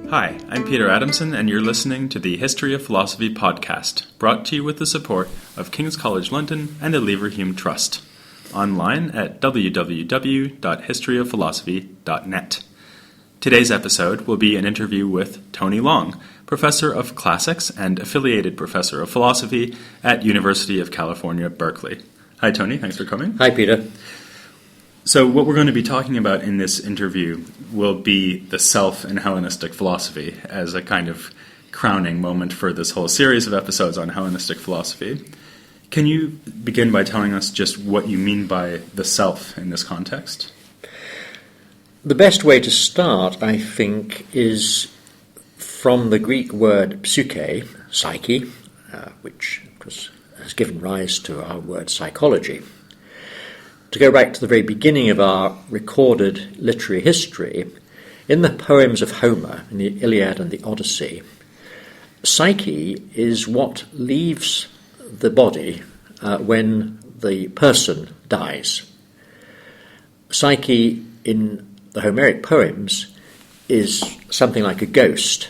Hi, I'm Peter Adamson, and you're listening to the History of Philosophy podcast, brought to you with the support of King's College London and the Leverhulme Trust. Online at www.historyofphilosophy.net. Today's episode will be an interview with Tony Long, Professor of Classics and Affiliated Professor of Philosophy at University of California, Berkeley. Hi, Tony. Thanks for coming. Hi, Peter. So what we're going to be talking about in this interview will be the self in Hellenistic philosophy as a kind of crowning moment for this whole series of episodes on Hellenistic philosophy. Can you begin by telling us just what you mean by the self in this context? The best way to start, I think, is from the Greek word psyche, which has given rise to our word psychology. To go back to the very beginning of our recorded literary history, in the poems of Homer, in the Iliad and the Odyssey, psyche is what leaves the body when the person dies. Psyche in the Homeric poems is something like a ghost,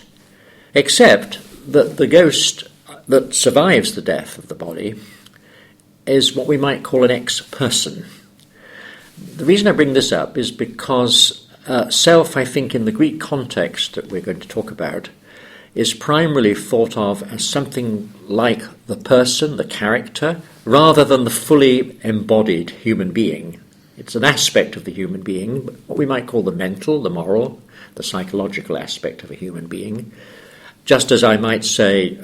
except that the ghost that survives the death of the body is what we might call an ex-person. The reason I bring this up is because self, I think, in the Greek context that we're going to talk about, is primarily thought of as something like the person, the character, rather than the fully embodied human being. It's an aspect of the human being, what we might call the mental, the moral, the psychological aspect of a human being. Just as I might say,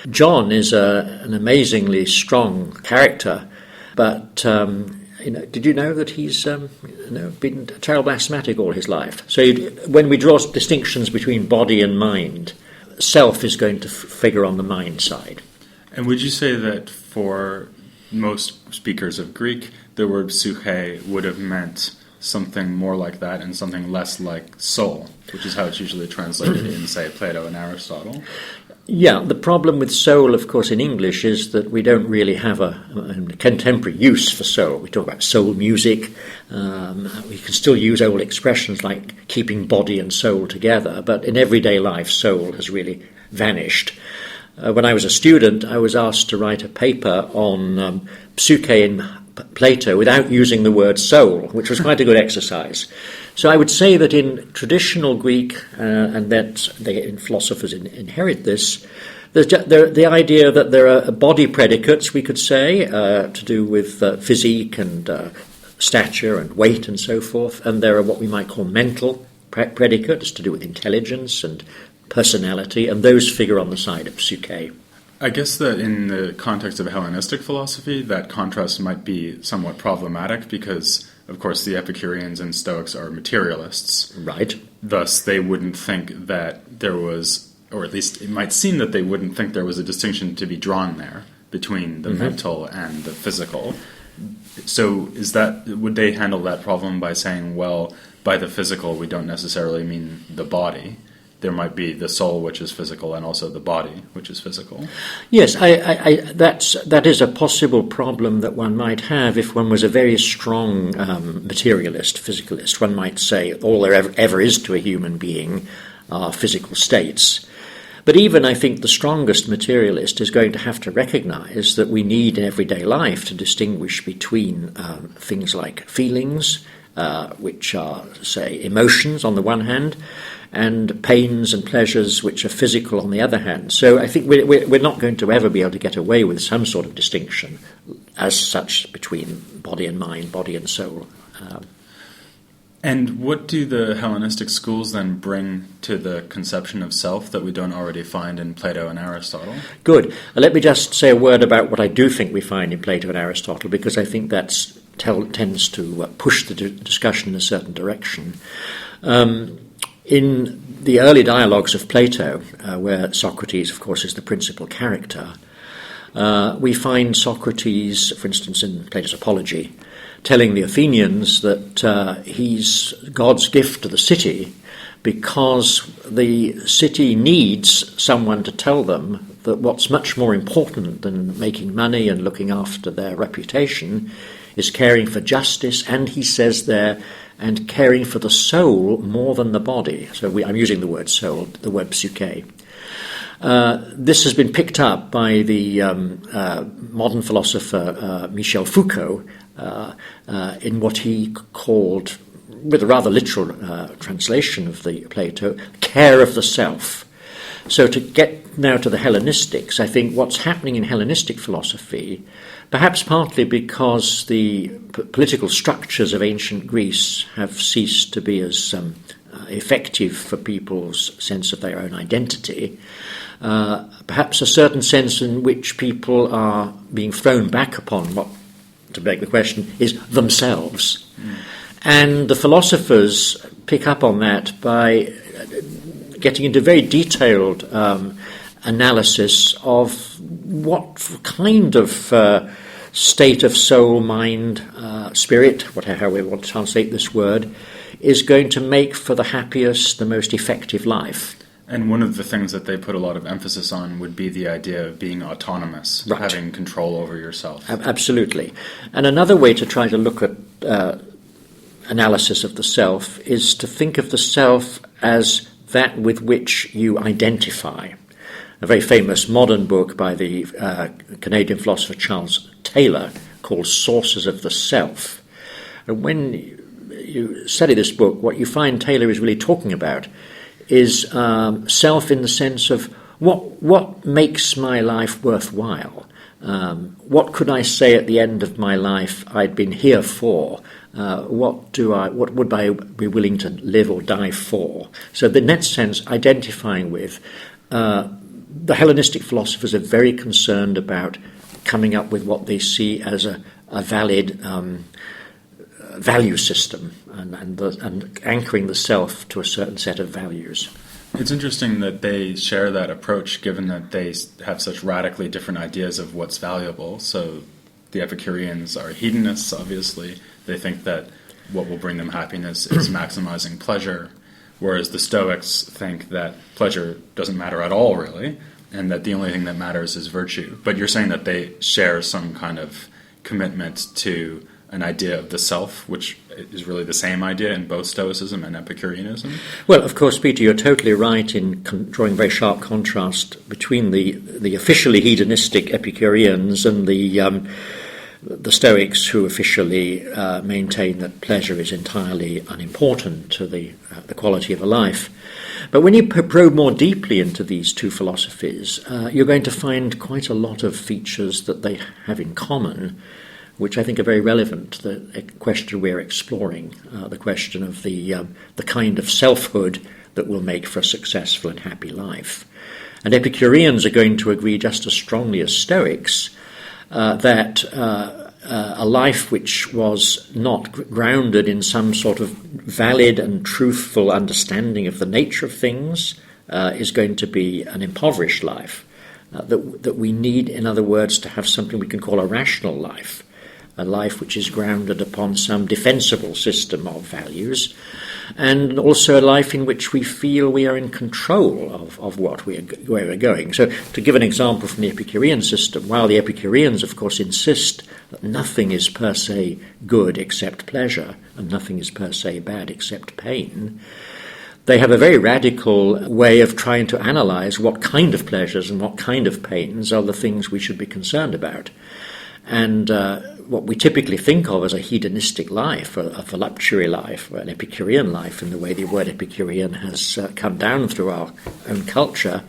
John is an amazingly strong character, but did you know that he's been a terrible asthmatic all his life? So when we draw distinctions between body and mind, self is going to figure on the mind side. And would you say that for most speakers of Greek, the word psyche would have meant something more like that and something less like soul, which is how it's usually translated in, say, Plato and Aristotle? Yeah, the problem with soul, of course, in English is that we don't really have a contemporary use for soul. We talk about soul music. We can still use old expressions like keeping body and soul together, but in everyday life, soul has really vanished. When I was a student, I was asked to write a paper on psyche in Plato without using the word soul, which was quite a good exercise. So I would say that in traditional Greek, and that in philosophers inherit this, the idea that there are body predicates, we could say, to do with physique and stature and weight and so forth, and there are what we might call mental predicates to do with intelligence and personality, and those figure on the side of psyche. I guess that in the context of Hellenistic philosophy, that contrast might be somewhat problematic because, of course, the Epicureans and Stoics are materialists. Right. Thus, they wouldn't think that there was, or at least it might seem that they wouldn't think there was a distinction to be drawn there between the mental and the physical. So would they handle that problem by saying, well, by the physical we don't necessarily mean the body? There might be the soul, which is physical, and also the body, which is physical. Yes, that is a possible problem that one might have if one was a very strong materialist, physicalist. One might say all there ever is to a human being are physical states. But even, I think, the strongest materialist is going to have to recognize that we need in everyday life to distinguish between things like feelings, which are, say, emotions on the one hand, and pains and pleasures which are physical on the other hand. So I think we're not going to ever be able to get away with some sort of distinction as such between body and mind, body and soul. And what do the Hellenistic schools then bring to the conception of self that we don't already find in Plato and Aristotle? Good. Let me just say a word about what I do think we find in Plato and Aristotle, because I think that tends to push the discussion in a certain direction. In the early dialogues of Plato, where Socrates, of course, is the principal character, we find Socrates, for instance, in Plato's Apology, telling the Athenians that he's God's gift to the city because the city needs someone to tell them that what's much more important than making money and looking after their reputation is caring for justice, and he says there, and caring for the soul more than the body. So I'm using the word soul, the word psyche. This has been picked up by the modern philosopher Michel Foucault in what he called, with a rather literal translation of the Plato, care of the self. So to get now to the Hellenistics, I think what's happening in Hellenistic philosophy, perhaps partly because the political structures of ancient Greece have ceased to be as effective for people's sense of their own identity, perhaps a certain sense in which people are being thrown back upon what, to beg the question, is themselves. And the philosophers pick up on that by getting into very detailed analysis of what kind of state of soul, mind, spirit, however we want to translate this word, is going to make for the happiest, the most effective life. And one of the things that they put a lot of emphasis on would be the idea of being autonomous, right. Having control over yourself. Absolutely. And another way to try to look at analysis of the self is to think of the self as that with which you identify. A very famous modern book by the Canadian philosopher Charles Taylor called Sources of the Self. And when you study this book, what you find Taylor is really talking about is self in the sense of what makes my life worthwhile. What could I say at the end of my life I'd been here for? What would I be willing to live or die for? So in that sense, identifying with, the Hellenistic philosophers are very concerned about coming up with what they see as a valid value system and anchoring the self to a certain set of values. It's interesting that they share that approach, given that they have such radically different ideas of what's valuable. So the Epicureans are hedonists, obviously. They think that what will bring them happiness is maximizing pleasure, whereas the Stoics think that pleasure doesn't matter at all, really, and that the only thing that matters is virtue. But you're saying that they share some kind of commitment to an idea of the self, which is really the same idea in both Stoicism and Epicureanism? Well, of course, Peter, you're totally right in drawing very sharp contrast between the officially hedonistic Epicureans and the Stoics, who officially maintain that pleasure is entirely unimportant to the quality of a life. But when you probe more deeply into these two philosophies, you're going to find quite a lot of features that they have in common, which I think are very relevant to the question we're exploring, the question of the kind of selfhood that will make for a successful and happy life. And Epicureans are going to agree just as strongly as Stoics that a life which was not grounded in some sort of valid and truthful understanding of the nature of things is going to be an impoverished life. That we need, in other words, to have something we can call a rational life, a life which is grounded upon some defensible system of values, and also a life in which we feel we are in control of where we're going. So to give an example from the Epicurean system, while the Epicureans, of course, insist that nothing is per se good except pleasure, and nothing is per se bad except pain, they have a very radical way of trying to analyze what kind of pleasures and what kind of pains are the things we should be concerned about. And what we typically think of as a hedonistic life, a voluptuary life, or an Epicurean life, in the way the word Epicurean has come down through our own culture,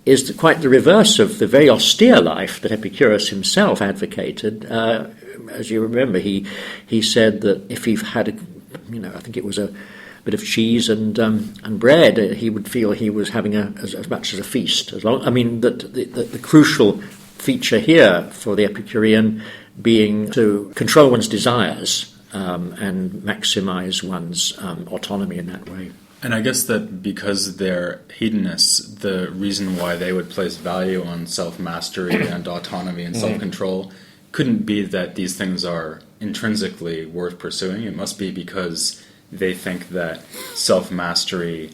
is quite the reverse of the very austere life that Epicurus himself advocated. As you remember, he said that if he had, I think it was a bit of cheese and bread, he would feel he was having as much as a feast. The crucial feature here for the Epicurean being to control one's desires and maximize one's autonomy in that way. And I guess that because they're hedonists, the reason why they would place value on self-mastery and autonomy and self-control couldn't be that these things are intrinsically worth pursuing. It must be because they think that self-mastery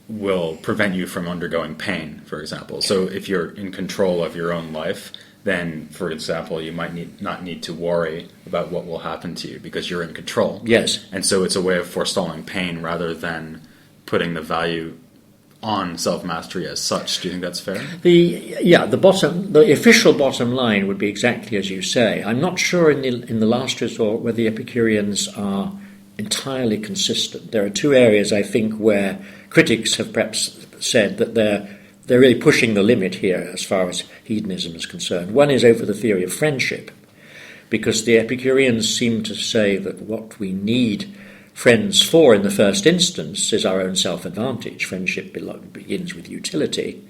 will prevent you from undergoing pain, for example. So if you're in control of your own life, then, for example, you might not need to worry about what will happen to you because you're in control. Yes. And so it's a way of forestalling pain rather than putting the value on self-mastery as such. Do you think that's fair? The official bottom line would be exactly as you say. I'm not sure in the last resort whether the Epicureans are entirely consistent. There are two areas, I think, where critics have perhaps said that they're really pushing the limit here as far as hedonism is concerned. One is over the theory of friendship, because the Epicureans seem to say that what we need friends for in the first instance is our own self-advantage. Friendship begins with utility.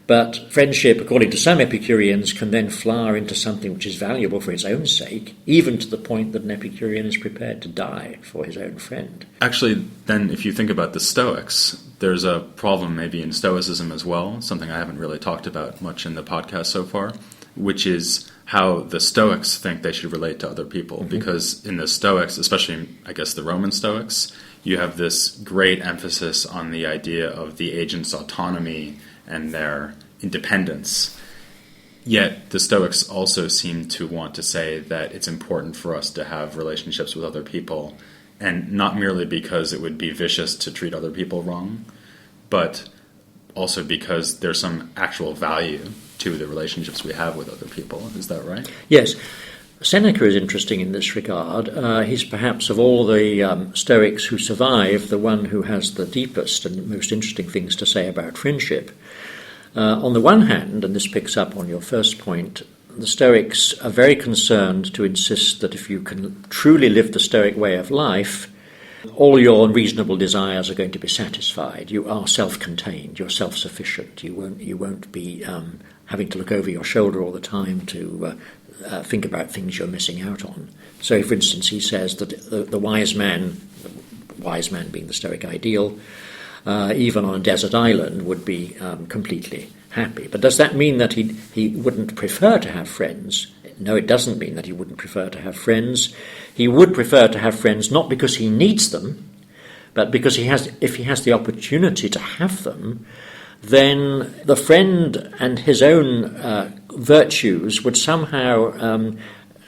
But friendship, according to some Epicureans, can then flower into something which is valuable for its own sake, even to the point that an Epicurean is prepared to die for his own friend. Actually, then, if you think about the Stoics, there's a problem maybe in Stoicism as well, something I haven't really talked about much in the podcast so far, which is how the Stoics think they should relate to other people. Mm-hmm. Because in the Stoics, especially, I guess, the Roman Stoics, you have this great emphasis on the idea of the agent's autonomy and their independence. Yet the Stoics also seem to want to say that it's important for us to have relationships with other people, and not merely because it would be vicious to treat other people wrong, but also because there's some actual value to the relationships we have with other people. Is that right? Yes. Seneca is interesting in this regard. He's perhaps, of all the Stoics who survive, the one who has the deepest and most interesting things to say about friendship. On the one hand, and this picks up on your first point, the Stoics are very concerned to insist that if you can truly live the Stoic way of life, all your reasonable desires are going to be satisfied. You are self-contained, you're self-sufficient. You won't be having to look over your shoulder all the time to think about things you're missing out on. So, for instance, he says that the wise man being the Stoic ideal, even on a desert island, would be completely happy. But does that mean that he wouldn't prefer to have friends? No, it doesn't mean that he wouldn't prefer to have friends. He would prefer to have friends not because he needs them, but because if he has the opportunity to have them, then the friend and his own virtues would somehow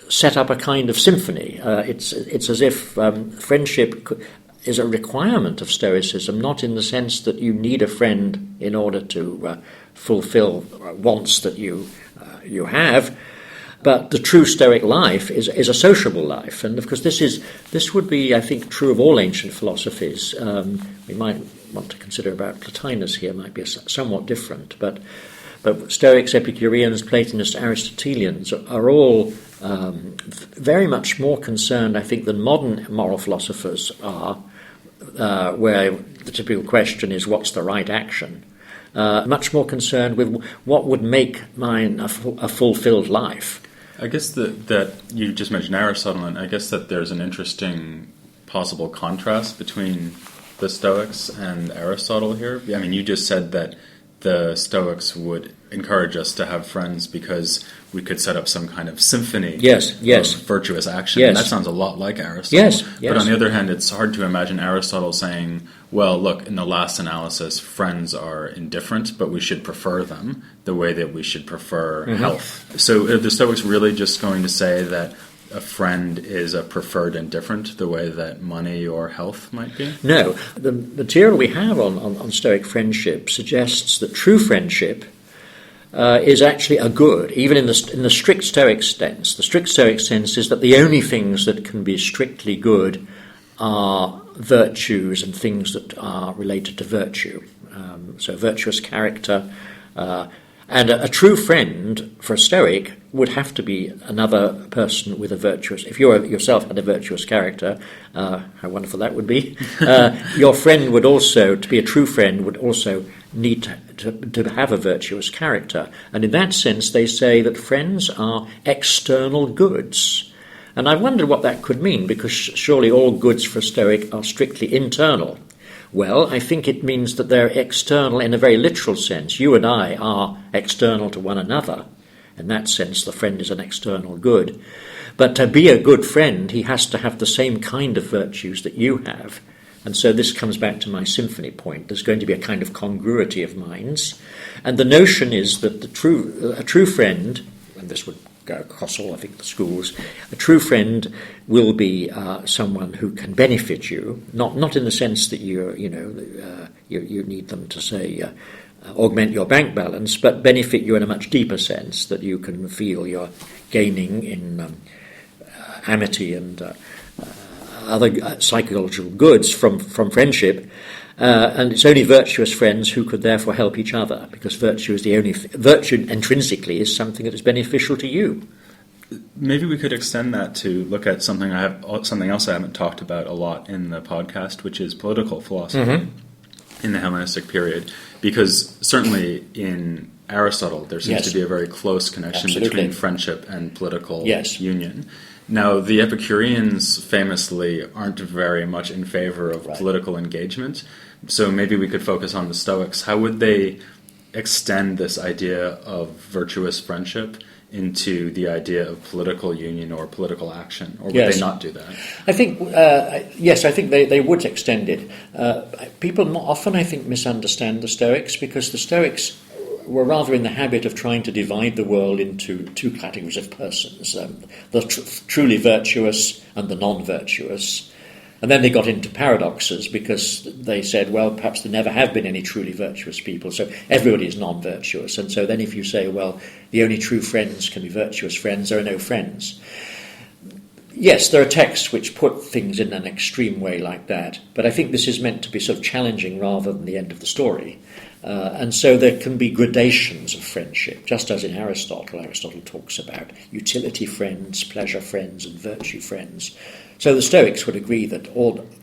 set up a kind of symphony. It's as if friendship is a requirement of Stoicism, not in the sense that you need a friend in order to fulfill wants that you have, but the true Stoic life is a sociable life. And of course this would be, I think, true of all ancient philosophies. We might want to consider about Plotinus here, might be somewhat different, but Stoics, Epicureans, Platonists, Aristotelians are all very much more concerned, I think, than modern moral philosophers are, where the typical question is, what's the right action? Much more concerned with what would make mine a fulfilled life. I guess that you just mentioned Aristotle, and I guess that there's an interesting possible contrast between the Stoics and Aristotle here. I mean, you just said that the Stoics would encourage us to have friends because we could set up some kind of symphony of virtuous action. Yes. And that sounds a lot like Aristotle. Yes. But on the other hand, it's hard to imagine Aristotle saying, well, look, in the last analysis, friends are indifferent, but we should prefer them the way that we should prefer health. So are the Stoics really just going to say that a friend is a preferred indifferent the way that money or health might be? No. The material we have on Stoic friendship suggests that true friendship is actually a good, even in the strict Stoic sense. The strict Stoic sense is that the only things that can be strictly good are virtues and things that are related to virtue. So virtuous character. And a true friend for a Stoic would have to be another person with a virtuous... If you yourself had a virtuous character, how wonderful that would be, your friend would also, to be a true friend, would also need to have a virtuous character. And in that sense, they say that friends are external goods. And I wondered what that could mean, because surely all goods for a Stoic are strictly internal. Well, I think it means that they're external in a very literal sense. You and I are external to one another. In that sense, the friend is an external good. But to be a good friend, he has to have the same kind of virtues that you have. And so this comes back to my symphony point. There's going to be a kind of congruity of minds. And the notion is that a true friend, and this would go across all, I think, the schools, a true friend will be someone who can benefit you, not in the sense that you need them to say augment your bank balance, but benefit you in a much deeper sense, that you can feel you're gaining in amity and other psychological goods from friendship. And it's only virtuous friends who could therefore help each other, because virtue intrinsically is something that is beneficial to you. Maybe we could extend that to look at something else I haven't talked about a lot in the podcast, which is political philosophy in the Hellenistic period. Because certainly in Aristotle there seems to be a very close connection between friendship and political union. Now, the Epicureans famously aren't very much in favor of political engagement, so maybe we could focus on the Stoics. How would they extend this idea of virtuous friendship into the idea of political union or political action, or would they not do that? I think, I think they would extend it. People often, I think, misunderstand the Stoics, because the Stoics were rather in the habit of trying to divide the world into two categories of persons, the truly virtuous and the non-virtuous. And then they got into paradoxes, because they said, well, perhaps there never have been any truly virtuous people, so everybody is non-virtuous. And so then if you say, well, the only true friends can be virtuous friends, there are no friends. Yes, there are texts which put things in an extreme way like that, but I think this is meant to be sort of challenging rather than the end of the story. And so there can be gradations of friendship, just as in Aristotle. Aristotle talks about utility friends, pleasure friends, and virtue friends. So the Stoics would agree that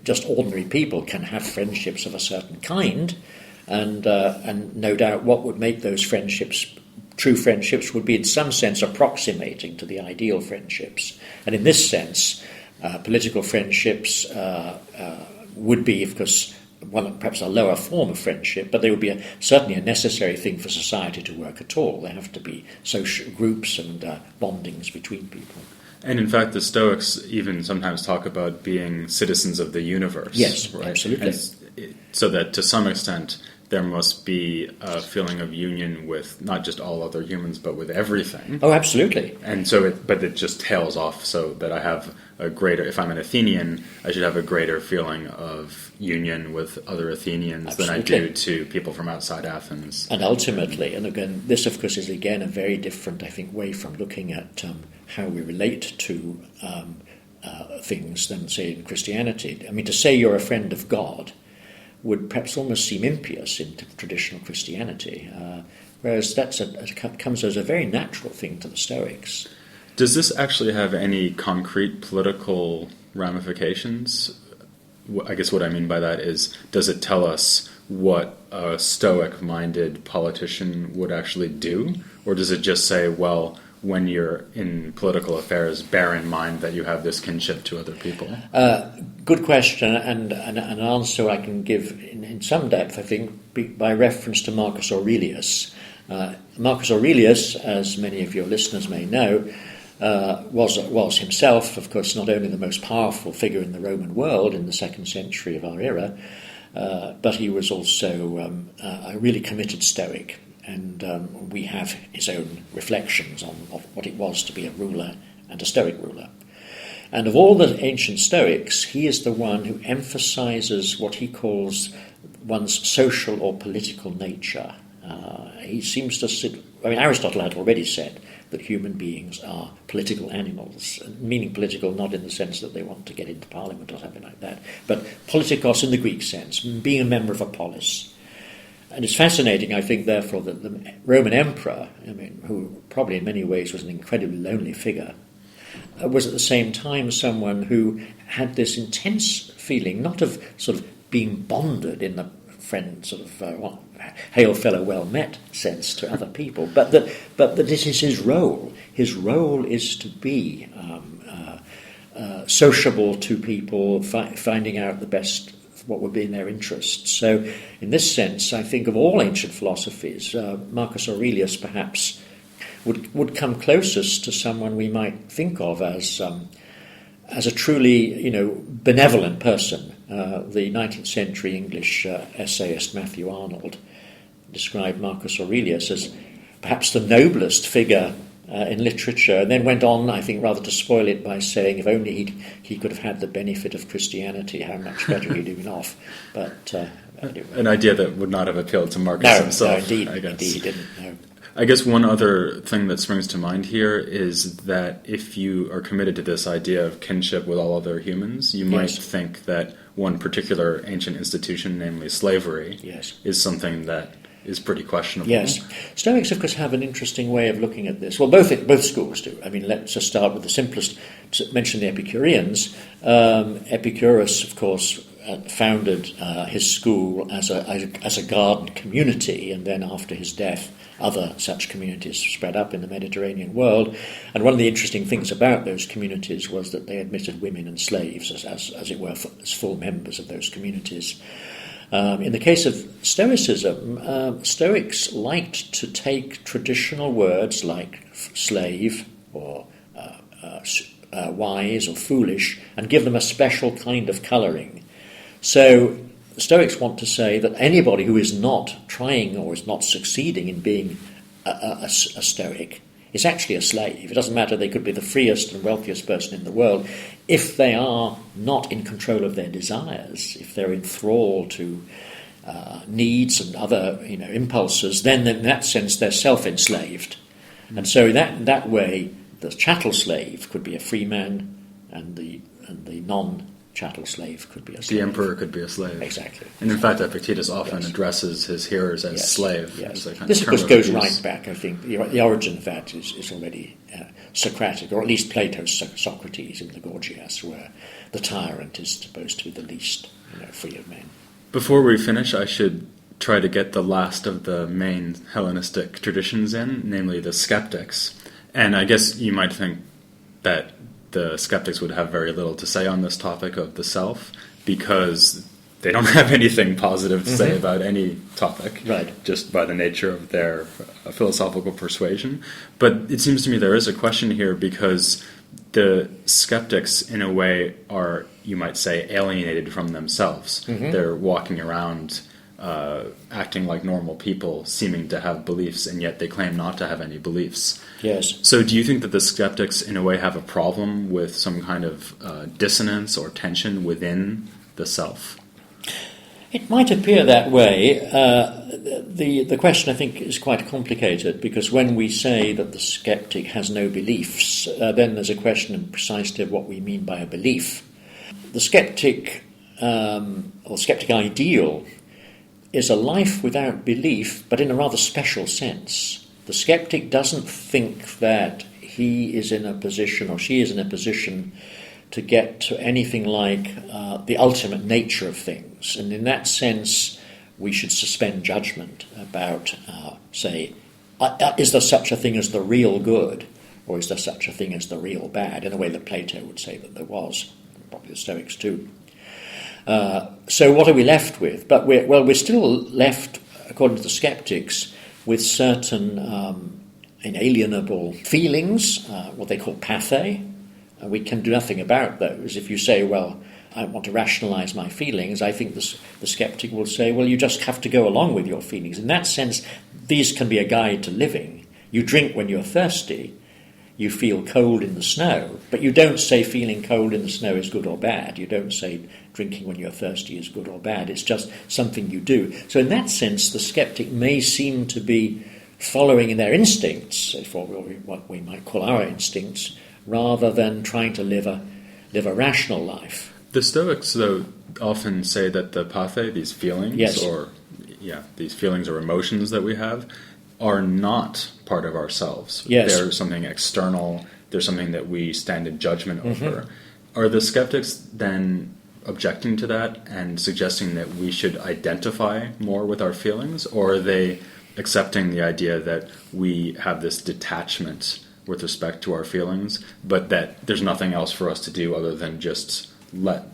just ordinary people can have friendships of a certain kind, and no doubt what would make those friendships true friendships would be in some sense approximating to the ideal friendships. And in this sense, political friendships would be, of course, perhaps a lower form of friendship, but they would be certainly a necessary thing for society to work at all. There have to be social groups and bondings between people. And in fact, the Stoics even sometimes talk about being citizens of the universe. Yes, right? Absolutely. So that to some extent there must be a feeling of union with not just all other humans, but with everything. Oh, absolutely. And so, but it just tails off, so that I have a greater, if I'm an Athenian, I should have a greater feeling of union with other Athenians than I do to people from outside Athens. And ultimately, and again, this of course is again a very different, I think, way from looking at how we relate to things than, say, in Christianity. I mean, to say you're a friend of God would perhaps almost seem impious in traditional Christianity, whereas comes as a very natural thing to the Stoics. Does this actually have any concrete political ramifications? I guess what I mean by that is, does it tell us what a Stoic-minded politician would actually do? Or does it just say, well, when you're in political affairs, bear in mind that you have this kinship to other people? Good question, and an answer I can give in some depth, I think, by reference to Marcus Aurelius. Marcus Aurelius, as many of your listeners may know, was himself, of course, not only the most powerful figure in the Roman world in the 2nd century of our era, but he was also a really committed Stoic. And we have his own reflections on what it was to be a ruler and a Stoic ruler. And of all the ancient Stoics, he is the one who emphasizes what he calls one's social or political nature. He seems to Aristotle had already said that human beings are political animals, meaning political not in the sense that they want to get into parliament or something like that, but politikos in the Greek sense, being a member of a polis. And it's fascinating, I think, therefore, that the Roman emperor, who probably in many ways was an incredibly lonely figure, was at the same time someone who had this intense feeling, not of sort of being bonded in the friend sort of hail fellow well met sense to other people, but that this is his role. His role is to be sociable to people, finding out the best what would be in their interests. So in this sense, I think of all ancient philosophies, Marcus Aurelius perhaps would come closest to someone we might think of as a truly, benevolent person the 19th century English essayist Matthew Arnold described Marcus Aurelius as perhaps the noblest figure in literature, and then went on, I think, rather to spoil it by saying if only he could have had the benefit of Christianity, how much better he'd have been off. But an idea that would not have appealed to Marcus himself. No, indeed, I guess. Indeed he didn't. No. I guess one other thing that springs to mind here is that if you are committed to this idea of kinship with all other humans, you might think that one particular ancient institution, namely slavery, is something that is pretty questionable. Yes. Stoics, of course, have an interesting way of looking at this. Well, both schools do. I mean, let's just start with the simplest. To mention the Epicureans. Epicurus, of course, founded his school as a garden community, and then after his death, other such communities spread up in the Mediterranean world. And one of the interesting things about those communities was that they admitted women and slaves as it were, as full members of those communities. In the case of Stoicism, Stoics liked to take traditional words like slave or wise or foolish and give them a special kind of colouring. So the Stoics want to say that anybody who is not trying or is not succeeding in being a Stoic is actually a slave. It doesn't matter, they could be the freest and wealthiest person in the world. If they are not in control of their desires, if they're enthralled to needs and other impulses, then in that sense they're self-enslaved. And so that way the chattel slave could be a free man and the non-chattel slave could be a slave. The emperor could be a slave. Exactly. And in fact, Epictetus often addresses his hearers as slave. Yes. As This, of course, goes right back. I think the origin of that is already Socratic, or at least Plato's Socrates in the Gorgias, where the tyrant is supposed to be the least free of men. Before we finish, I should try to get the last of the main Hellenistic traditions in, namely the skeptics. And I guess you might think that the skeptics would have very little to say on this topic of the self, because they don't have anything positive to say about any topic, just by the nature of their philosophical persuasion. But it seems to me there is a question here, because the skeptics, in a way, are, you might say, alienated from themselves. They're walking around acting like normal people, seeming to have beliefs, and yet they claim not to have any beliefs. Yes. So do you think that the skeptics, in a way, have a problem with some kind of dissonance or tension within the self? It might appear that way. The question, I think, is quite complicated, because when we say that the skeptic has no beliefs, then there's a question precisely of what we mean by a belief. The skeptic, or skeptic ideal, is a life without belief, but in a rather special sense. The skeptic doesn't think that he is in a position, or she is in a position, to get to anything like the ultimate nature of things. And in that sense, we should suspend judgment about, is there such a thing as the real good, or is there such a thing as the real bad, in a way that Plato would say that there was, probably the Stoics too. So what are we left with? But we're still left, according to the skeptics, with certain inalienable feelings, what they call pathe. We can do nothing about those. If you say, well, I want to rationalize my feelings, I think the skeptic will say, well, you just have to go along with your feelings. In that sense, these can be a guide to living. You drink when you're thirsty, you feel cold in the snow, but you don't say feeling cold in the snow is good or bad. You don't say drinking when you're thirsty is good or bad. It's just something you do. So in that sense, the skeptic may seem to be following in their instincts, or what we might call our instincts, rather than trying to live a rational life. The Stoics, though, often say that the pathe, these feelings, these feelings or emotions that we have, are not part of ourselves. Yes. They're something external. They're something that we stand in judgment over. Are the skeptics then objecting to that and suggesting that we should identify more with our feelings, or are they accepting the idea that we have this detachment with respect to our feelings, but that there's nothing else for us to do other than just let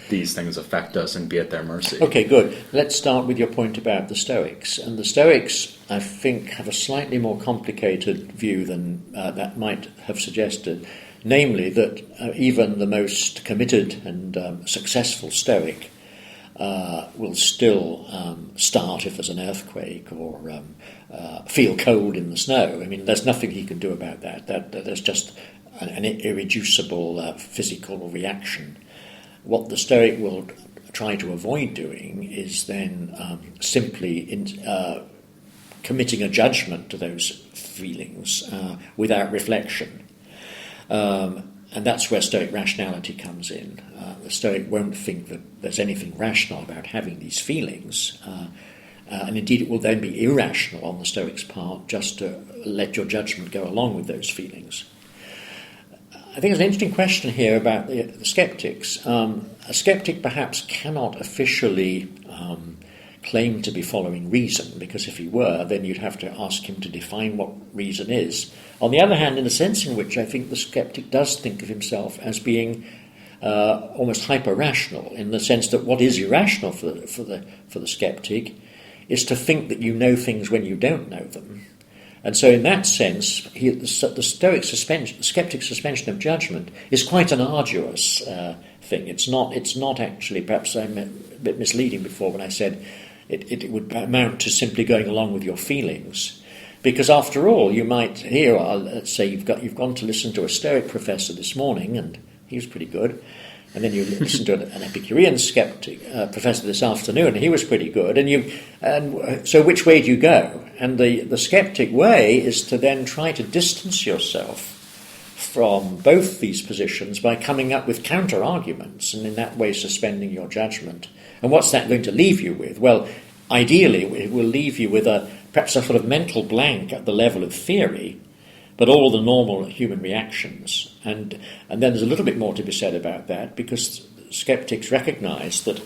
these things affect us and be at their mercy? Okay, good. Let's start with your point about the Stoics. And the Stoics, I think, have a slightly more complicated view than that might have suggested, namely that even the most committed and successful Stoic will still start if there's an earthquake or feel cold in the snow. I mean, there's nothing he can do about that. There's just an irreducible physical reaction. What the Stoic will try to avoid doing is then simply committing a judgment to those feelings without reflection. And that's where Stoic rationality comes in. The Stoic won't think that there's anything rational about having these feelings, and indeed it will then be irrational on the Stoic's part just to let your judgment go along with those feelings. I think there's an interesting question here about the skeptics. A skeptic perhaps cannot officially claim to be following reason, because if he were, then you'd have to ask him to define what reason is. On the other hand, in the sense in which I think the skeptic does think of himself as being almost hyper-rational, in the sense that what is irrational for the skeptic is to think that you know things when you don't know them. And so in that sense, the skeptic's suspension of judgment is quite an arduous thing. It's not actually, perhaps I'm a bit misleading before when I said it would amount to simply going along with your feelings. Because after all, you might hear, let's say you've gone to listen to a Stoic professor this morning, and he was pretty good, and then you listen to an Epicurean skeptic professor this afternoon, and he was pretty good, and so which way do you go? And the skeptic way is to then try to distance yourself from both these positions by coming up with counter-arguments, and in that way suspending your judgment. And what's that going to leave you with? Well, ideally it will leave you with perhaps a sort of mental blank at the level of theory, but all the normal human reactions. And then there's a little bit more to be said about that, because skeptics recognise that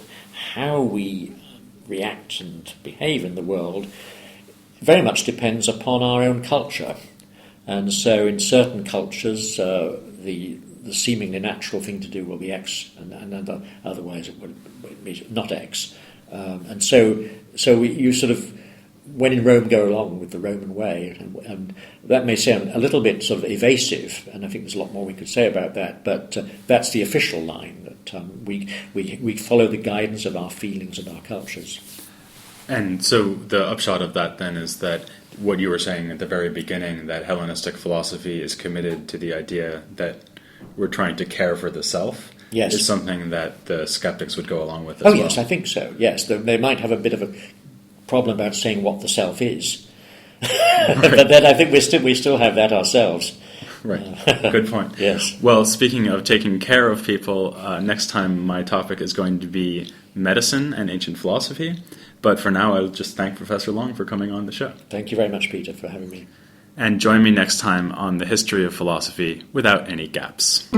how we react and behave in the world very much depends upon our own culture. And so in certain cultures, the seemingly natural thing to do will be X, and otherwise it would be not X. And so you sort of, when in Rome, go along with the Roman way. And that may sound a little bit sort of evasive, and I think there's a lot more we could say about that, but that's the official line, that we follow the guidance of our feelings and our cultures. And so the upshot of that then is that what you were saying at the very beginning, that Hellenistic philosophy is committed to the idea that we're trying to care for the self, yes, is something that the skeptics would go along with as well. Oh, yes, I think so, yes. They might have a bit of a problem about saying what the self is. But then I think we still have that ourselves. Right. Good point. Yes. Well, speaking of taking care of people, next time my topic is going to be medicine and ancient philosophy. But for now, I'll just thank Professor Long for coming on the show. Thank you very much, Peter, for having me. And join me next time on the history of philosophy without any gaps.